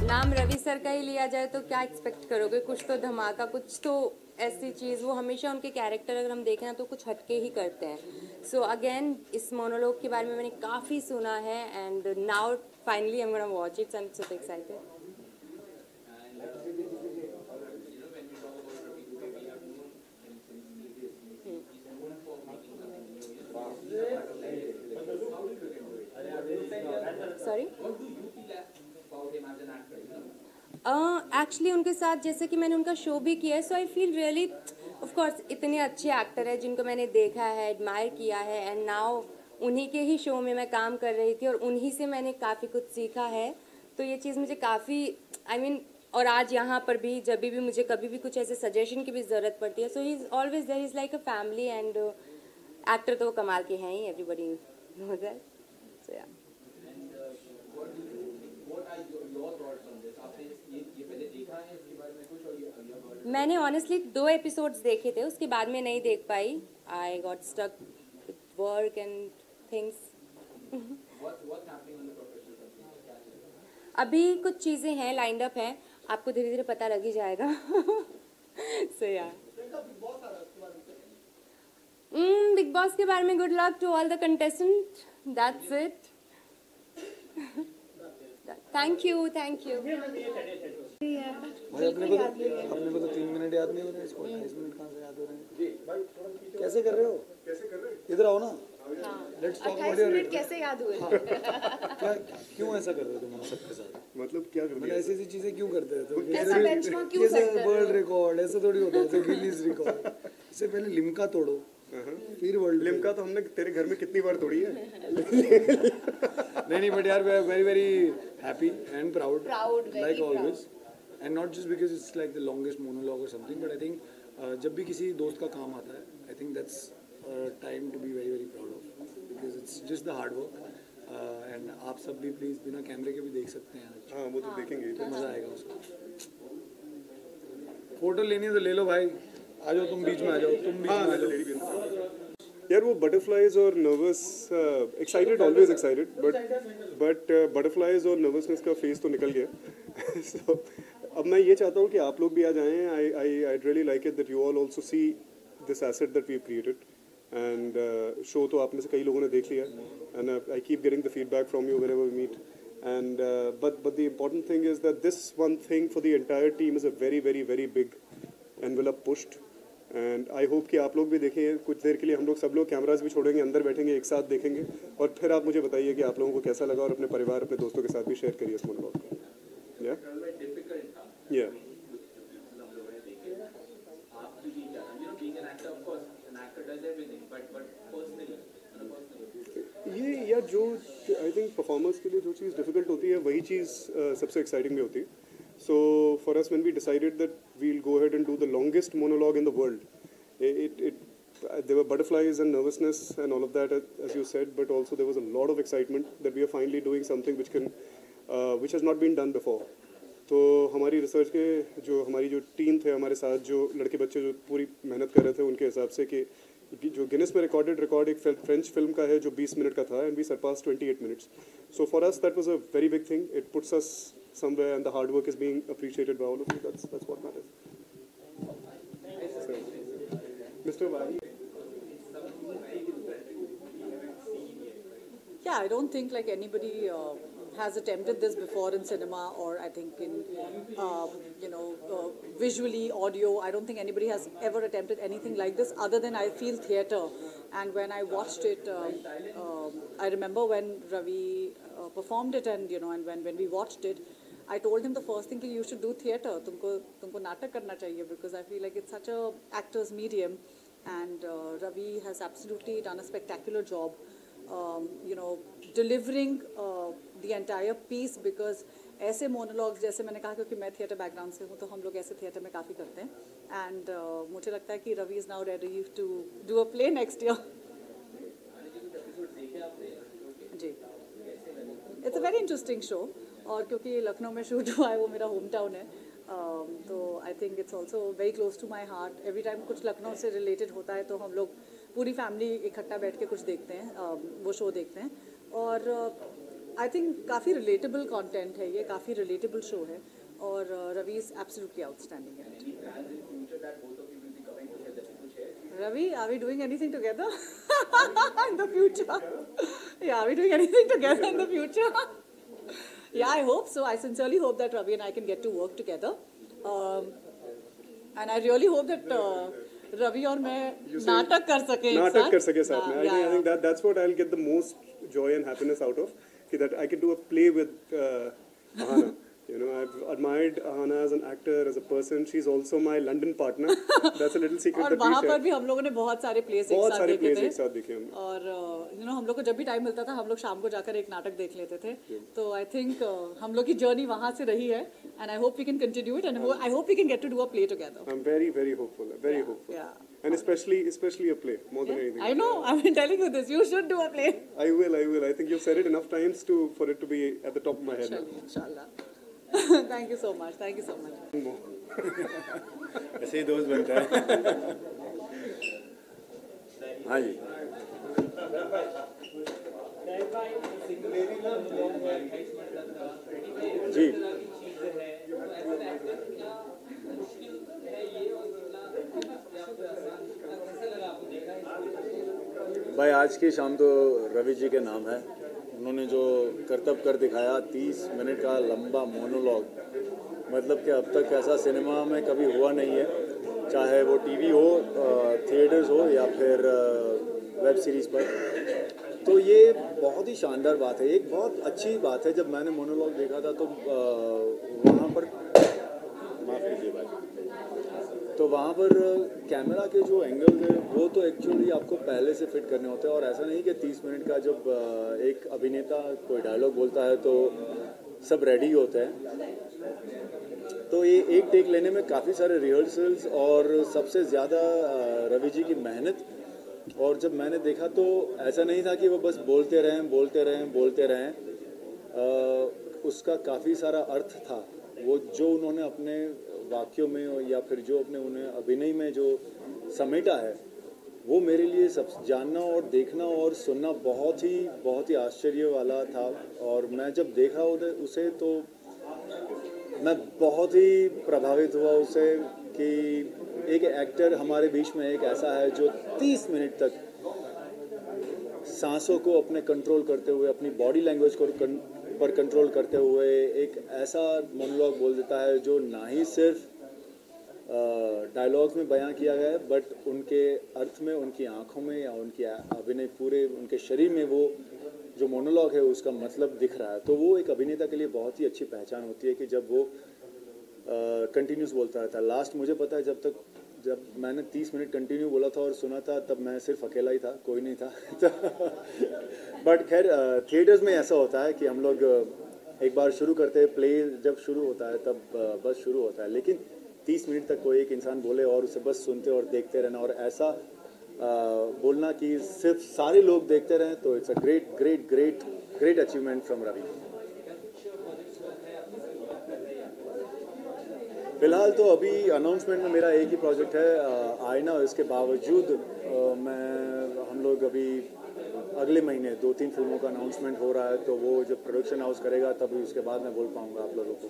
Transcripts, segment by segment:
नाम रवि सर का ही लिया जाए तो क्या एक्सपेक्ट करोगे, कुछ तो धमाका, कुछ तो ऐसी चीज़। वो हमेशा उनके कैरेक्टर अगर हम देखें ना तो कुछ हटके ही करते हैं। सो अगेन इस मोनोलॉग के बारे में मैंने काफ़ी सुना है and now finally I am gonna watch it, I am so excited. Sorry, actually उनके साथ जैसे कि मैंने उनका शो भी किया है, so I feel really, of course इतने अच्छे एक्टर हैं जिनको मैंने देखा है, एडमायर किया है, एंड नाउ उन्हीं के ही शो में मैं काम कर रही थी और उन्हीं से मैंने काफ़ी कुछ सीखा है। तो ये चीज़ मुझे काफ़ी आई मीन और आज यहाँ पर भी जब भी मुझे कभी भी कुछ ऐसे सजेशन की भी ज़रूरत पड़ती है, so he is always there, is like a family. And actor तो वो कमाल के हैं ही, everybody knows that, so yeah. मैंने ऑनेस्टली 2 एपिसोड्स देखे थे, उसके बाद में नहीं देख पाई। I got stuck with work and things. अभी कुछ चीज़ें हैं, लाइंड अप हैं, आपको धीरे धीरे पता लग ही जाएगा। सो या बिग बॉस के बारे में good luck to all the contestant, that's it. Thank you, thank you. भाई अपने को तो 3 मिनट याद नहीं हो रहे, इसको 28 मिनट कहाँ से याद हो रहे हैं? कैसे कर रहे हो? इधर आओ ना। लेट्स टॉक अबाउट योर, कैसे याद हुए? क्या क्यों ऐसा कर रहे हो तुम सबके साथ? मतलब क्या कर ऐसी ऐसी चीजें क्यों करते हैं? तो ऐसा benchmark क्यों set कर रहे हो? वर्ल्ड रिकॉर्ड ऐसा थोड़ी होता है, गिनीज रिकॉर्ड। इससे पहले लिम्का तोड़ो, फिर वर्ल्ड। लिम्का तो हमने तेरे घर में कितनी बार तोड़ी है। नहीं बट यार we are very very happy and proud, very like always, and not just because it's like the longest monologue और समथिंग, बट आई थिंक जब भी किसी दोस्त का काम आता है, I think that's time to be very very proud of, because it's just the hard work. And आप सब भी प्लीज बिना कैमरे के भी देख सकते हैं आज। हाँ वो तो देखेंगे, तो मजा आएगा उसको। फोटो लेनी है तो ले लो भाई, आ जाओ तुम बीच में, आ जाओ तुम बीच में आ जाओ। यार वो बटरफ्लाइज और nervous, excited always excited, but butterflies और नर्वसनेस का फेस तो निकल गया। So, अब मैं ये चाहता हूँ कि आप लोग भी आ जाएं। I really like it that you all also see this asset that we have created, and show तो आप में से कई लोगों ने देख लिया, and I keep getting the feedback from you whenever we meet, and but the important thing is that this one thing for the entire team is a very very very big envelope pushed, and I hope कि आप लोग भी देखें। कुछ देर के लिए हम लोग सब लोग कैमरास भी छोड़ेंगे, अंदर बैठेंगे, एक साथ देखेंगे, और फिर आप मुझे बताइए कि आप लोगों को कैसा लगा, और अपने परिवार अपने दोस्तों के साथ भी शेयर करिए इस मोनोलॉग को। या ये या जो आई थिंक परफॉर्मर्स के लिए जो चीज़ डिफिकल्ट होती है वही चीज़ सबसे एक्साइटिंग भी होती है। So for us when we decided that we'll go ahead and do the longest monologue in the world, it there were butterflies and nervousness and all of that, as you said, but also there was a lot of excitement that we are finally doing something which has not been done before. तो हमारी research के जो हमारी जो team थे हमारे साथ, जो लड़के बच्चे जो पूरी मेहनत कर रहे थे, उनके हिसाब से कि जो गिनेस में रिकॉर्डेड रिकॉर्ड एक फ्रेंच फिल्म का है जो 20 मिनट का था, and we surpass 28 minutes. So for us that was a very big thing, it puts us somewhere and the hard work is being appreciated by all of you, that's what matters. Mister Y, yeah, I don't think like anybody has attempted this before in cinema, or I think in visually, audio. I don't think anybody has ever attempted anything like this other than, I feel, theatre. And when I watched it, I remember when Ravi performed it, and and when we watched it, I told him the first thing, you should do theatre. तुमको नाटक करना चाहिए, because I feel like it's such a actor's medium, and Ravi has absolutely done a spectacular job. Delivering the entire piece, because ऐसे monologues, जैसे मैंने कहा, क्योंकि मैं थिएटर बैकग्राउंड से हूँ, तो हम लोग ऐसे थिएटर में काफ़ी करते हैं, एंड मुझे लगता है कि Ravi is now ready to do a play next year. जी, it's a very interesting show, और क्योंकि लखनऊ में शूट हुआ है, वो मेरा होम टाउन है, तो I think it's also very close to my heart. Every time कुछ लखनऊ से रिलेटेड होता है तो हम लोग पूरी फैमिली इकट्ठा बैठ के कुछ देखते हैं, वो शो देखते हैं। और आई थिंक काफ़ी रिलेटेबल कंटेंट है ये, काफ़ी रिलेटेबल शो है और Ravi is absolutely outstanding in it. Ravi, are we doing anything together in the future? Yeah, are we doing anything together in the future? Yeah, I hope so. I sincerely hope that Ravi and I can get to work together. And I really hope that Ravi और मैं नाटक कर सकें एक नाटक साथ. कर सके साथ में. I think that's what I'll get the most joy and happiness out of. That I can do a play with Ahana. You know, I've admired Ahana as an actor, as a person. She's also my London partner. That's a little secret और that we वहाँ share. पर भी हम लोगों ने बहुत सारे place बहुत एक साथ सारे देखे plays थे. एक साथ देखे हमने. और हम लोग को जब भी टाइम मिलता था हम लोग शाम को जाकर एक नाटक देख लेते थे. तो आई थिंक हम लोग की जर्नी वहाँ से रही है and I hope we can continue it and I hope we can get to do a play together. I'm very, very hopeful. Very hopeful. Yeah. And especially a play, more than anything. I know. I've been telling you this. You should do a play. I will. I think you've said it enough times for it to be at the top of my head now. Inshallah. Thank you so much. Thank you so much. ऐसे ही दोस्त बनता है. हाँ जी. जी. भाई आज की शाम तो रवि जी के नाम है. उन्होंने जो करतब कर दिखाया 30 मिनट का लंबा मोनोलॉग, मतलब कि अब तक ऐसा सिनेमा में कभी हुआ नहीं है, चाहे वो टीवी हो, थिएटर्स हो या फिर वेब सीरीज़ पर. तो ये बहुत ही शानदार बात है. एक बहुत अच्छी बात है, जब मैंने मोनोलॉग देखा था तो वहाँ पर माफ़ कीजिए भाई, तो वहाँ पर कैमरा के जो एंगल्स है वो तो एक्चुअली आपको पहले से फिट करने होते हैं. और ऐसा नहीं कि 30 मिनट का जब एक अभिनेता कोई डायलॉग बोलता है तो सब रेडी होते हैं. तो ये एक टेक लेने में काफ़ी सारे रिहर्सल्स और सबसे ज़्यादा रवि जी की मेहनत. और जब मैंने देखा तो ऐसा नहीं था कि वो बस बोलते रहें. उसका काफ़ी सारा अर्थ था. वो जो उन्होंने अपने वाक्यों में या फिर जो अपने उन्हें अभिनय में जो समेटा है, वो मेरे लिए सब जानना और देखना और सुनना बहुत ही आश्चर्य वाला था. और मैं जब देखा उसे तो मैं बहुत ही प्रभावित हुआ उससे कि एक एक्टर हमारे बीच में एक ऐसा है जो 30 मिनट तक सांसों को अपने कंट्रोल करते हुए, अपनी बॉडी लैंग्वेज को पर कंट्रोल करते हुए एक ऐसा मोनोलॉग बोल देता है जो ना ही सिर्फ डायलॉग्स में बयां किया गया है, बट उनके अर्थ में, उनकी आंखों में या उनकी अभिनय पूरे उनके शरीर में वो जो मोनोलॉग है उसका मतलब दिख रहा है. तो वो एक अभिनेता के लिए बहुत ही अच्छी पहचान होती है कि जब वो कंटिन्यूस बोलता रहता है. लास्ट मुझे पता है जब मैंने 30 मिनट कंटिन्यू बोला था और सुना था, तब मैं सिर्फ अकेला ही था, कोई नहीं था. बट खैर थिएटर्स में ऐसा होता है कि हम लोग एक बार शुरू करते हैं, प्ले जब शुरू होता है तब बस शुरू होता है, लेकिन 30 मिनट तक कोई एक इंसान बोले और उसे बस सुनते और देखते रहना और ऐसा बोलना कि सिर्फ सारे लोग देखते रहें, तो it's a great achievement from Ravi. फिलहाल तो अभी अनाउंसमेंट में मेरा एक ही प्रोजेक्ट है आईना. इसके बावजूद हम लोग अभी अगले महीने 2-3 फिल्मों का अनाउंसमेंट हो रहा है, तो वो जब प्रोडक्शन हाउस करेगा तभी उसके बाद मैं बोल पाऊँगा आप लोगों को.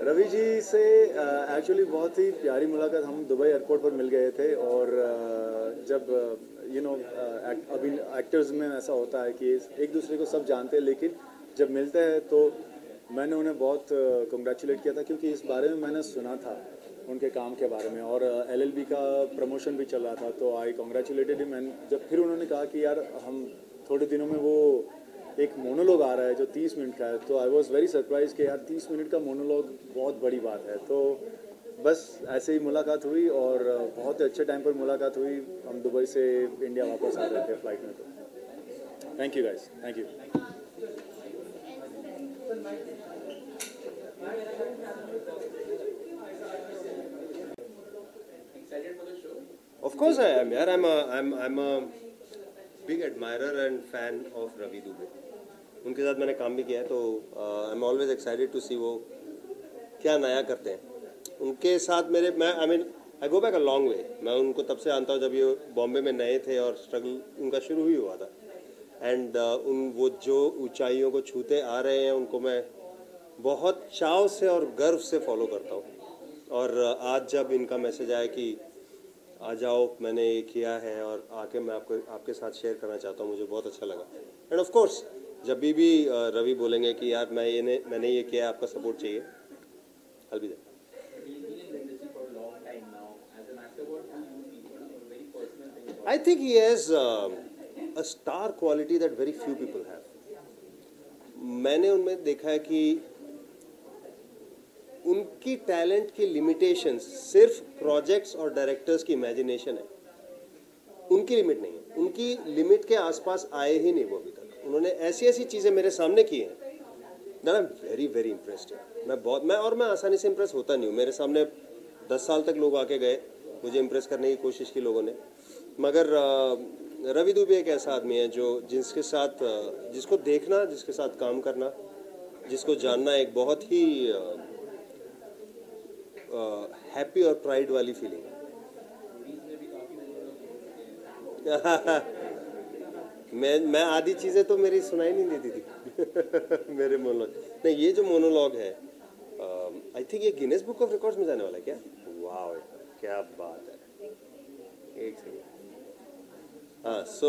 रवि जी से एक्चुअली बहुत ही प्यारी मुलाकात. हम दुबई एयरपोर्ट पर मिल गए थे और जब अभी एक्टर्स में ऐसा होता है कि एक दूसरे को सब जानते हैं, लेकिन जब मिलते हैं तो मैंने उन्हें बहुत कंग्रेचुलेट किया था क्योंकि इस बारे में मैंने सुना था उनके काम के बारे में और LLB का प्रमोशन भी चल रहा था, तो आई कंग्रेचुलेटेड हिम. एंड जब फिर उन्होंने कहा कि यार हम थोड़े दिनों में वो एक मोनोलॉग आ रहा है जो 30 मिनट का है, तो आई वॉज वेरी सरप्राइज कि यार 30 मिनट का मोनोलॉग बहुत बड़ी बात है. तो बस ऐसे ही मुलाकात हुई और बहुत अच्छे टाइम पर मुलाकात हुई. हम दुबई से इंडिया वापस आ रहे थे फ्लाइट में. तो thank you guys, thank you. Of course I am, yaar. I'm a big admirer and fan of Ravi Dubey. उनके साथ मैंने काम भी किया है, तो I am always excited to see वो क्या नया करते हैं. उनके साथ आई go back a long way. मैं उनको तब से जानता हूँ जब ये बॉम्बे में नए थे और स्ट्रगल उनका शुरू ही हुआ था. एंड वो जो ऊंचाइयों को छूते आ रहे हैं उनको मैं बहुत चाव से और गर्व से फॉलो करता हूँ। और आज जब इनका मैसेज आया कि आ जाओ, मैंने ये किया है और आके मैं आपके साथ शेयर करना चाहता हूँ, मुझे बहुत अच्छा लगा। एंड ऑफ कोर्स जब भी रवि बोलेंगे कि यार मैंने ये किया, आपका सपोर्ट चाहिए, I'll be there. I think he has a star quality that very few people have. मैंने उनमें देखा है कि उनकी टैलेंट की लिमिटेशंस सिर्फ प्रोजेक्ट्स और डायरेक्टर्स की इमेजिनेशन है, उनकी लिमिट नहीं है। उनकी लिमिट के आसपास आए ही नहीं वो अभी तक। उन्होंने ऐसी ऐसी चीज़ें मेरे सामने की हैं that I am very very impressed. मैं आसानी से इम्प्रेस होता नहीं हूँ। मेरे सामने 10 साल तक लोग आके गए, मुझे इम्प्रेस करने की कोशिश की लोगों ने, मगर रवि दुबे एक ऐसा आदमी है जिसको देखना, जिसके साथ काम करना, जिसको जानना एक बहुत ही हैप्पी और प्राइड वाली फीलिंग है। मैं आधी चीज़ें तो मेरी सुनाई नहीं देती थी मेरे मोनोलॉग नहीं, ये जो मोनोलॉग है आई थिंक ये गिनेस बुक ऑफ रिकॉर्ड्स में जाने वाला है क्या? वाह, क्या बात है। एक सेकंड, हाँ, सो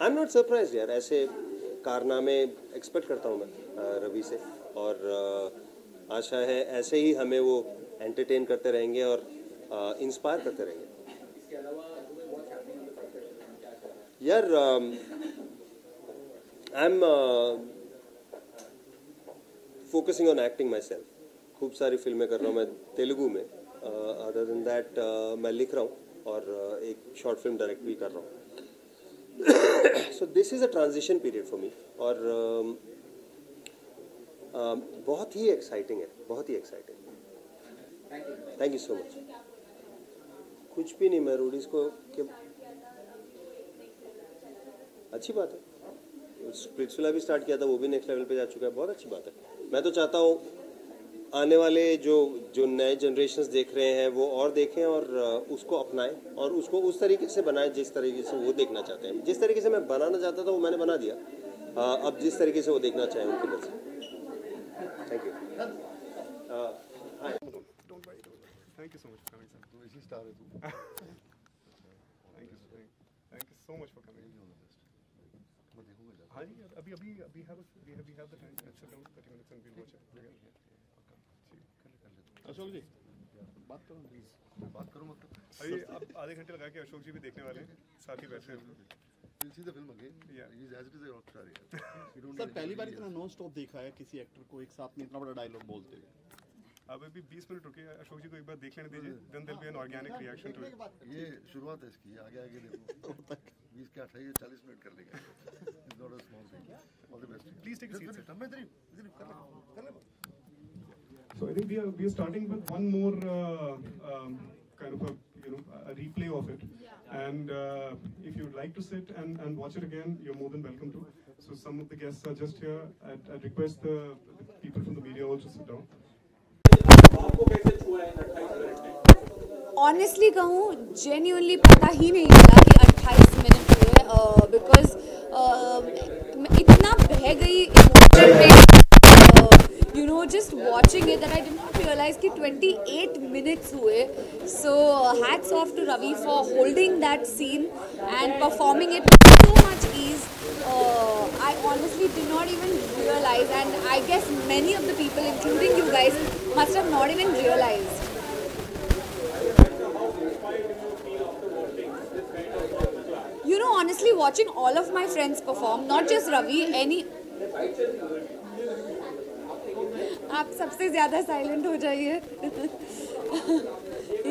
आई एम नॉट सरप्राइज्ड यार। ऐसे कारनामे एक्सपेक्ट करता हूँ मैं रवि से, और आशा है ऐसे ही हमें वो एंटरटेन करते रहेंगे और इंस्पायर करते रहेंगे। यार I am focusing on acting my self. खूब सारी फिल्में कर रहा हूँ मैं तेलुगु में। अदर देन दैट मैं लिख रहा हूँ और एक शॉर्ट फिल्म डायरेक्ट भी कर रहा हूँ। So this is a transition period for me, और बहुत ही एक्साइटिंग है, बहुत ही exciting. Thank you so much. कुछ भी नहीं, मैं रूडीज को अच्छी बात है। स्प्लिट्सविला भी स्टार्ट किया था, वो भी नेक्स्ट लेवल पे जा चुका है, बहुत अच्छी बात है। मैं तो चाहता हूँ आने वाले जो नए जनरेशन्स देख रहे हैं वो और देखें और उसको अपनाएं और उसको उस तरीके से बनाएं जिस तरीके से वो देखना चाहते हैं। जिस तरीके से मैं बनाना चाहता था वो मैंने बना दिया, अब जिस तरीके से वो देखना चाहें उनकी मर्जी। Thank you. Thank you so much for coming, sir. तो इसी स्टार है तू। Thank you so much for coming. मैं देखूंगा जा। हाँ जी, अभी we have the time. Let's sit down 30 minutes and we'll watch it together. Ashok जी बात करो प्लीज। बात करो मतलब। अभी अब आधे घंटे लगा के अशोक जी भी देखने वाले हैं, साथ ही बैठे हैं। We'll see the film again. Yeah. He's as it is a rock star यार। You don't सर need पहली बार any- इतना नॉन स्टॉप देखा है किसी एक्टर को एक साथ में इतना बड़ा डायलॉग बोलते हुए। अब अभी 20 मिनट रुके, अशोक जी को एक बार देख लेने दीजिए, then there'll be an organic reaction to it. ये शुरुआत है इसकी, आगे आगे देखो। 20 के 28 40 मिनट कर लेगा। It's not a small thing. All the best. Please take a seat, sir. मैं इधर कर ले। So I think we are starting with one more kind of a replay of it, and if you'd like to sit and watch it again, you're more than welcome to. So some of the guests are just here. I'd request the people from the media also sit down. Honestly कहूँ, genuinely पता ही नहीं चला कि 28 minute हुए, because इतना बह गई emotion में, just watching it, that I did not realise कि 28 मिनट्स हुए. So hats off to Ravi for holding that scene and performing it with so much ease. I honestly did not even realize, and I guess many of the people, including you guys, must have not even realized. Honestly, watching all of my friends perform, not just Ravi, आप सबसे ज़्यादा silent हो जाइए.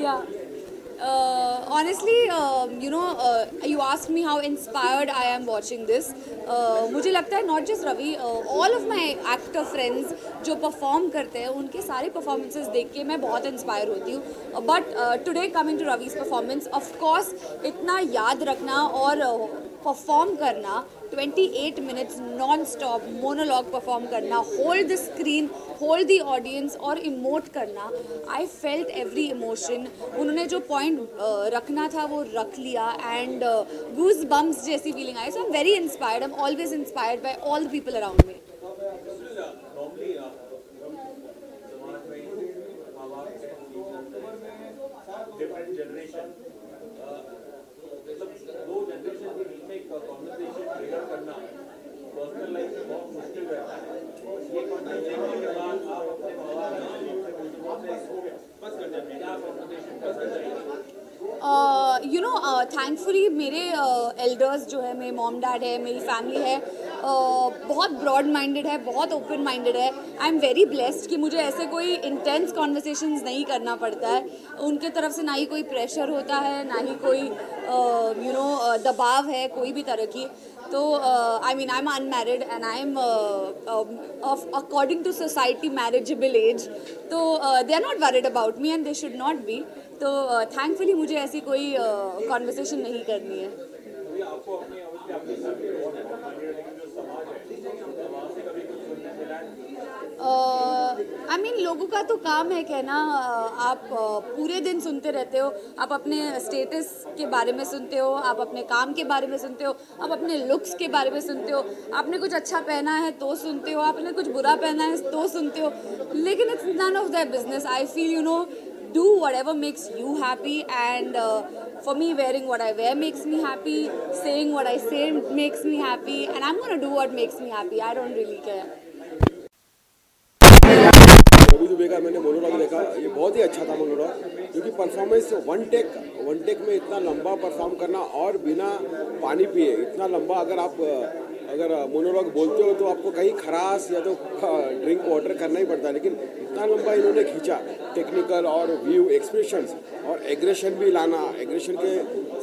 Yeah. Honestly, you asked me how inspired I am watching this. मुझे लगता है not just Ravi, all of my actor friends जो perform करते हैं, उनके सारे performances देख के मैं बहुत inspire होती हूँ. But today coming to Ravi's performance, of course, इतना याद रखना और परफॉर्म करना 28 minutes non stop monologue perform करना, hold the screen, hold the audience और इमोट करना, आई फेल्ट एवरी इमोशन। उन्होंने जो पॉइंट रखना था वो रख लिया एंड गूज बम्स जैसी feeling I. So I am very inspired, I am always inspired by all the people around me. different generation, मतलब दो जनरेशन के बीच में एक कॉन्वर्सेशन ट्रिगर करना पर्सनल लाइफ में बहुत मुश्किल रहता है। ये कॉन्वर्सेशन के बाद आप अपने बस कर जाते हैं, आप कॉन्वर्सेशन बस कर जाएंगे। थैंकफुली मेरे एल्डर्स जो है, मेरे मॉम डैड है, मेरी फैमिली है, बहुत ब्रॉड माइंडेड है, बहुत ओपन माइंडेड है। आई एम वेरी ब्लेस्ड कि मुझे ऐसे कोई इंटेंस कॉन्वर्सेशंस नहीं करना पड़ता है। उनके तरफ से ना ही कोई प्रेशर होता है, ना ही कोई दबाव है कोई भी तरह की। तो I mean I am unmarried and I am according to society marriageable age, तो they are not worried about me and they should not be. तो थैंकफुली मुझे ऐसी कोई कॉन्वर्सेशन नहीं करनी है। आई मीन लोगों का तो काम है कहना, आप पूरे दिन सुनते रहते हो, आप अपने स्टेटस के बारे में सुनते हो, आप अपने काम के बारे में सुनते हो, आप अपने लुक्स के बारे में सुनते हो, आपने कुछ अच्छा पहना है तो सुनते हो, आपने कुछ बुरा पहना है तो सुनते हो, लेकिन it's none of their business. I feel do whatever makes you happy, and for me wearing what I wear makes me happy, saying what I say makes me happy, and I'm going to do what makes me happy. I don't really care. Ravi Dubey का मैंने monologue देखा, ये बहुत ही अच्छा था monologue, क्योंकि performance one take में इतना लंबा परफॉर्म करना और बिना पानी पिए इतना लंबा, अगर मोनोलॉग बोलते हो तो आपको कहीं खरास या तो ड्रिंक वाटर करना ही पड़ता है, लेकिन इतना लंबा इन्होंने खींचा, टेक्निकल और व्यू एक्सप्रेशंस और एग्रेशन भी लाना, एग्रेशन के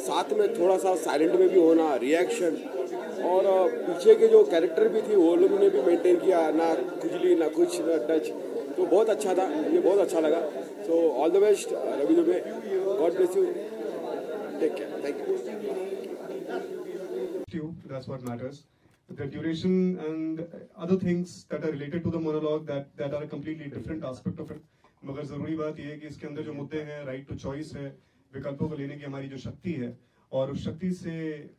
साथ में थोड़ा सा साइलेंट में भी होना, रिएक्शन, और पीछे के जो कैरेक्टर भी थी वो लोगों ने भी मेंटेन किया, ना खुजली ना कुछ ना टच, तो बहुत अच्छा था, मुझे बहुत अच्छा लगा। So all the best Ravi Dubey, God bless you, take care, thank you. That's what matters. The duration and other things that are related to the monologue that are a completely different aspect of it. मगर ज़रूरी बात यह है कि इसके अंदर जो मुद्दे हैं, राइट टू चॉइस है, विकल्पों को लेने की हमारी जो शक्ति है, और उस शक्ति से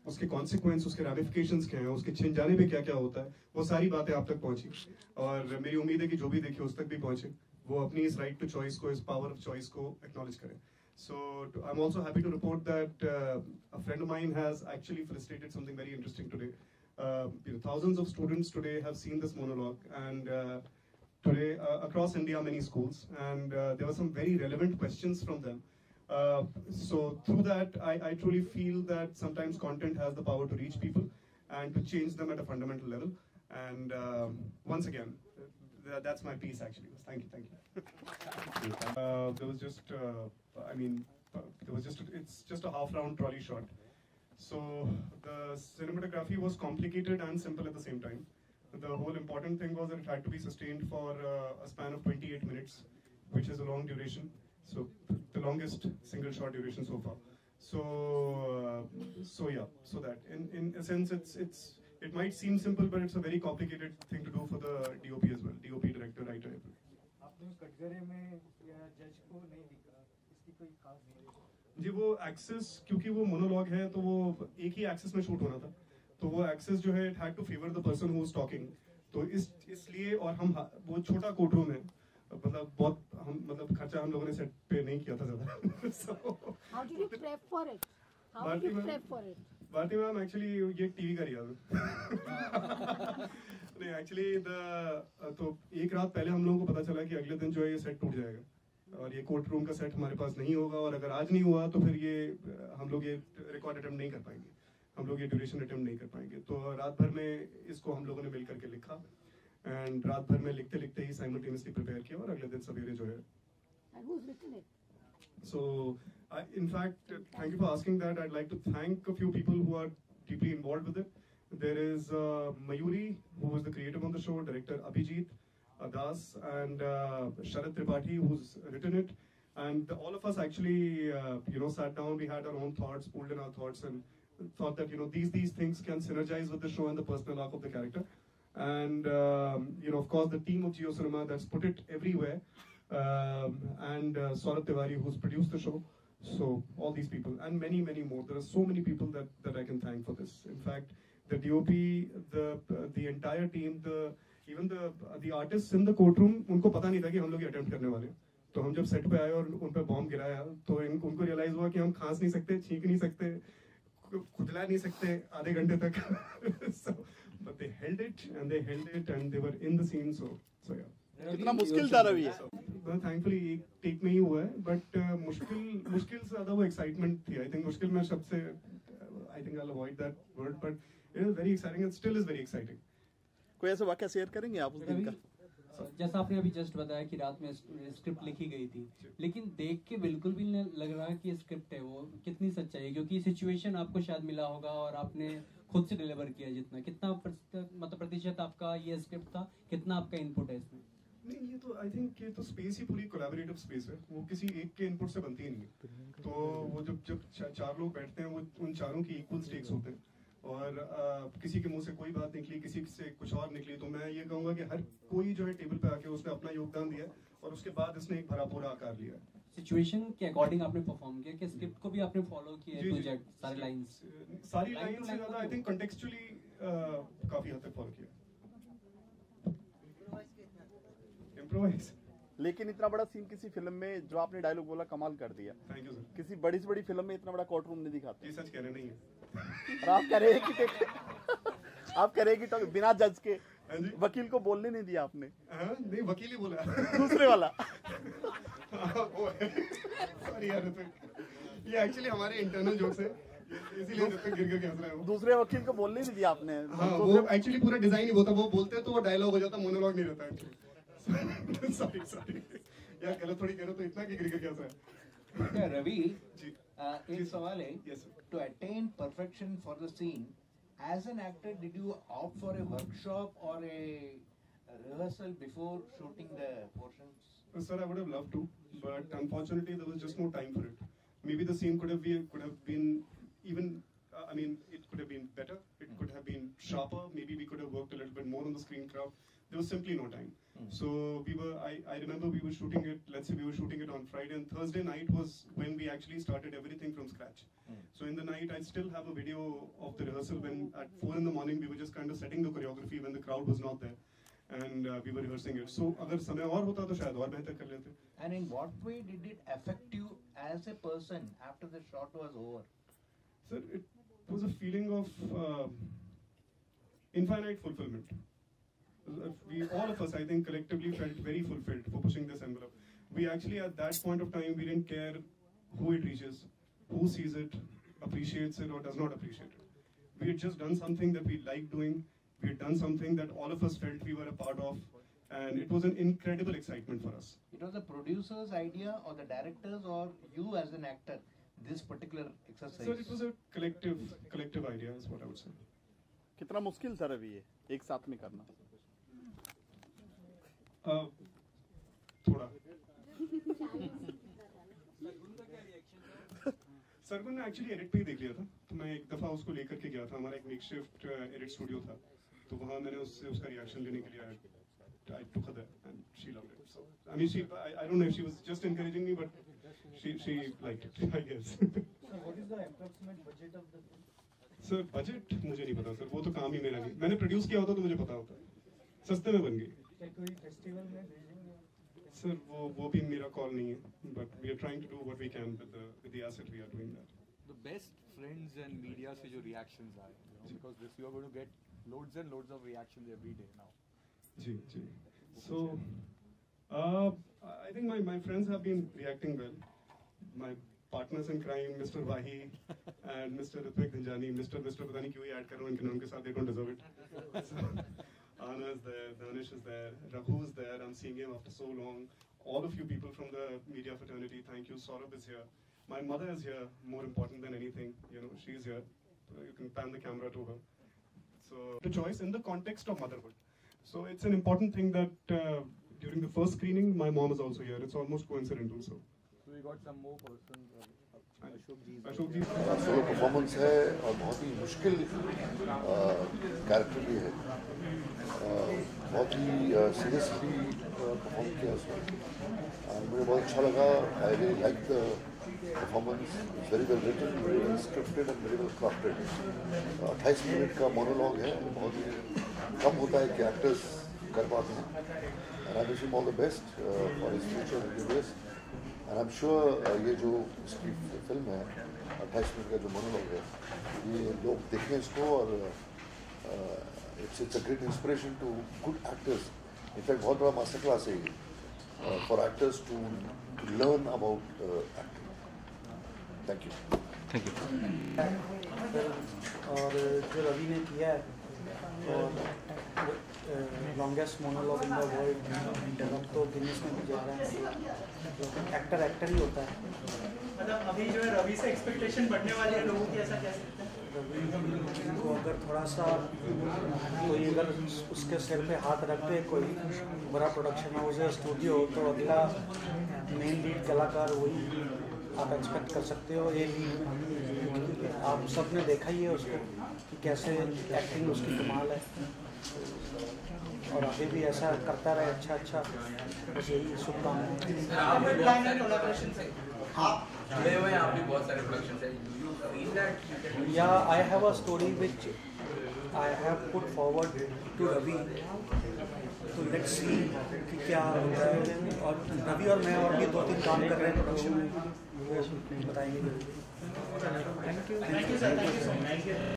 उसके कॉन्सिक्वेंस, उसके रैमिफिकेशंस क्या हैं, उसके छिन जाने पे क्या क्या होता है, वो सारी बातें आप तक पहुंची, और मेरी उम्मीद है कि जो भी देखे उस तक भी पहुंचे, वो अपनी इस राइट टू चॉइस को, इस पावर ऑफ चॉइस को एक्नॉलेज करें। So I'm also happy to report that a friend of mine has actually facilitated something very interesting today. Thousands of students today have seen this monologue, and today across India, many schools, and there were some very relevant questions from them. So through that, I truly feel that sometimes content has the power to reach people and to change them at a fundamental level. And once again, that's my piece actually. Thank you. There was just, it's just a half-round trolley shot. So the cinematography was complicated and simple at the same time. The whole important thing was that it had to be sustained for a span of 28 minutes, which is a long duration. So the longest single shot duration so far. So yeah, so that in a sense it might seem simple, but it's a very complicated thing to do for the DOP as well, DOP director, writer. आपने उस कटघरे में या जज को नहीं दिखा, इसकी कोई खास जी वो एक्सेस, क्योंकि वो मोनोलॉग है तो वो एक ही एक्सेस में शूट होना था, तो वो एक्सेस जो है it had to favour the person who is talking, तो इसलिए, और हम वो छोटा कोर्ट रूम है, मतलब खर्चा हम लोगों ने सेट पे नहीं किया था ज्यादा। So how did you prep for it? How did you prep for it? Bharti ma'am actually ये टीवी का रियाज नहीं, एक्चुअली तो एक रात पहले हम लोगों को पता चला कि अगले दिन जो है ये सेट टूट जाएगा और ये कोर्ट रूम का सेट हमारे पास नहीं होगा, और अगर आज नहीं हुआ तो फिर ये हम लोग ये रिकॉर्ड अटेम्प्ट नहीं कर पाएंगे, हम लोग ये ड्यूरेशन अटेम्प्ट नहीं कर पाएंगे। तो रात भर में इसको हम लोगों ने मिल करके लिखा, एंड रात भर में लिखते लिखते ही साइमल्टेनियसली प्रिपेयर किया, और अगले दिन सवेरे जो है। So in fact, thank you for asking that. I'd like to thank a few people who are deeply involved with it. There is Mayuri, who was the creator on the show, director Abhijit Das, and Sharad Tripathi, who's written it, and all of us actually sat down, we had our own thoughts, pulled in our thoughts, and thought that these things can synergize with the show and the personal arc of the character. And of course, the team of Jio Cinema that's put it everywhere, and Saurabh Tiwari, who's produced the show. So all these people and many more. There are so many people that I can thank for this. In fact, the DOP, the entire team, even the artists in the courtroom, उनको पता नहीं था कि हम लोग ये attempt करने वाले हैं. तो हम जब सेट पे आए और उन पे बॉम्ब गिराया तो उनको रियलाइज हुआ कि हम खांस नहीं सकते, छींक नहीं सकते, खुदला नहीं सकते आधे घंटे तक. So, but they held it and they were in the scene. So yeah. कितना मुश्किल था रवि? थैंकफुली एक टेक में ही हुआ है, बट मुश्किल से ज्यादा वो एक्साइटमेंट थी. आई थिंक मुश्किल में सबसे I think I will avoid that word, but it is very exciting and still is very exciting. कोई ऐसा वाकया शेयर करेंगे आप उस दिन का? जैसा आपने अभी जस्ट बताया कि रात में स्क्रिप्ट लिखी गई थी, लेकिन देख के बिल्कुल भी नहीं लग रहा कि स्क्रिप्ट है वो कितनी सच्चाई है, क्योंकि सिचुएशन आपको शायद मिला होगा और आपने खुद से डिलीवर किया. कितना मतलब प्रतिशत आपका ये स्क्रिप्ट था, कितना आपका इनपुट है इसमें? नहीं, ये तो आई थिंक ये तो स्पेस ही पूरी कोलैबोरेटिव स्पेस है. वो किसी एक के इनपुट से बनती ही नहीं है. तो वो जब चार लोग बैठते हैं, वो उन चारों की इक्वल स्टेक्स होते हैं. और किसी के मुंह से कोई बात निकली, किसी से कुछ और निकली, तो मैं ये कहूँगा कि हर कोई जो है टेबल पे आके उसने अपना योगदान दिया और उसके बाद इसने एक भरा पूरा आकार लिया. सिचुएशन के अकॉर्डिंग आपने परफॉर्म किया कि स्क्रिप्ट को भी आपने फॉलो किया टू जेड सारी लाइंस से ज्यादा आई थिंक कॉन्टेक्चुअली काफी हद तक फॉलो किया. इम्प्रोवाइज. लेकिन इतना बड़ा सीन किसी फिल्म में जो आपने डायलॉग बोला कमाल कर दिया. Thank you sir. किसी बड़ी से बड़ी फिल्म में इतना बड़ा कोर्ट रूम नहीं दिखाते. ये सच कह रहे नहीं है. और आप कह रहे हैं कि बिना जज के वकील को बोलने नहीं दिया आपने. नहीं, वकील ही बोला. दूसरे वाला. सॉरी यार, ये एक्चुअली हमारे इंटरनल जोक्स है, इसीलिए गिर के हंस रहा है. दूसरे वकील को बोलने नहीं दिया आपने. हाँ, वो एक्चुअली पूरा डिजाइन ही होता. वो बोलते तो वो डायलॉग हो जाता, मोनोलॉग नहीं रहता एक्चुअली. सॉरी यार, गलत थोड़ी कह रहा, तो इतना कि गिर के हंस रहा है. रवि जी, एक सवाल है. To attain perfection for the scene, as an actor did you opt for a workshop or a rehearsal before shooting the portions? Sir, I would have loved to, but unfortunately there was just no time for it. Maybe the scene could have been even, I mean, it could have been better. It could have been sharper. Maybe we could have worked a little bit more on the screen craft. There was simply no time. So I remember we were shooting it, let's say we were shooting it on Friday, and Thursday night was when we actually started everything from scratch. So in the night, I still have a video of the rehearsal when at 4 in the morning we were just kind of setting the choreography when the crowd was not there. And we were rehearsing it. So अगर समय और होता तो शायद और बेहतर कर लेते. And in what way did it affect you as a person after the shot was over? Sir, it was a feeling of infinite fulfillment. All of us, I think, collectively felt very fulfilled for pushing this envelope. We actually, at that point of time, we didn't care who it reaches, who sees it, appreciates it or does not appreciate it. We had just done something that we liked doing. We had done something that all of us felt we were a part of, and it was an incredible excitement for us. It was the producer's idea or the director's or you as an actor, this particular exercise? Sir, it was a collective idea is what I would say. कितना मुश्किल था रवि ये एक साथ में करना? थोड़ा. सरगुन ने एक्चुअली एडिट पे ही देख लिया था, तो मैं एक दफ़ा उसको लेकर के गया था. हमारा एक मेकशिफ्ट एडिट स्टूडियो था, तो वहाँ मैंने उसका रिएक्शन लेने के लिए I took her there and she loved it. So I mean, I don't know if she was just encouraging me, but she liked it, I guess. So what is the approximate budget of the film? Sir, budget मुझे नहीं पता sir, वो तो काम ही मेरा नहीं. मैंने produce किया होता तो मुझे पता होता. सस्ते में बन गई. क्या कोई फेस्टिवल में भेजेंगे? Sir, वो भी मेरा कॉल नहीं है, but we are trying to do what we can with the asset we are doing that. The best friends and media से जो reactions आए, because this you are going to get loads and loads of reactions every day now. Ji. So, I think my friends have been reacting well. My partners in crime, Mr. Wahi and Mr. Ritwik Dhanjani, Mr. पता नहीं क्यों ही add कर रहा हूँ इनके नाम के साथ, they don't deserve it. So, Anna is there, Danish is there, Raghu is there. I'm seeing him after so long. All of you people from the media fraternity, thank you. Saurabh is here. My mother is here. More important than anything, she's here. You can pan the camera to her. So, the choice in the context of motherhood. So it's an important thing that during the first screening, my mom is also here. It's almost coincidental. So we got some more persons. Solo performance है और बहुत ही मुश्किल character भी है, बहुत ही seriously perform किया उसमें। मुझे बहुत अच्छा लगा। I really like the performance, very well written, very well scripted and very well crafted. 28 minute का मोनोलॉग है, बहुत ही कम होता है कि एक्टर्स कर पाते हैं। And I wish him all the best for his future videos. And I am sure ये जो इसकी फिल्म है 28 मिनट का जो मोनोलॉग है, ये लोग देखें इसको और it's a great inspiration to good actors. In fact, बहुत बड़ा मास्टर क्लास है ये for actors to learn about acting. Thank you. Thank you. और जो रवि ने किया है और longest monologue in the world, अब तो गिनीज में भी जा रहा है। एक्टर ही होता है। मतलब अभी जो है रवि से एक्सपेक्टेशन बढ़ने वाली है लोगों की, ऐसा कह सकते हैं? रवि को अगर थोड़ा सा कोई अगर उसके सिर पे हाथ रख दे, कोई बड़ा प्रोडक्शन हाउस या स्टूडियो, तो अगला मेन लीड कलाकार वही आप एक्सपेक्ट कर सकते हो। ये लीड आप सब ने देखा ही है उसको कि कैसे एक्टिंग उसकी कमाल है, और आगे भी ऐसा करता रहे अच्छा। बस यही शुभकामनाएं। हाँ, जुड़े हुए हैं आप भी बहुत सारे प्रोडक्शन से। Yeah, I have a story which I have put forward to Ravi. तो let's see कि क्या होता है। और रवि और मैं और भी 2-3 काम कर रहे हैं प्रोडक्शन में, वो बताएंगे। Thank you sir, thank you so much.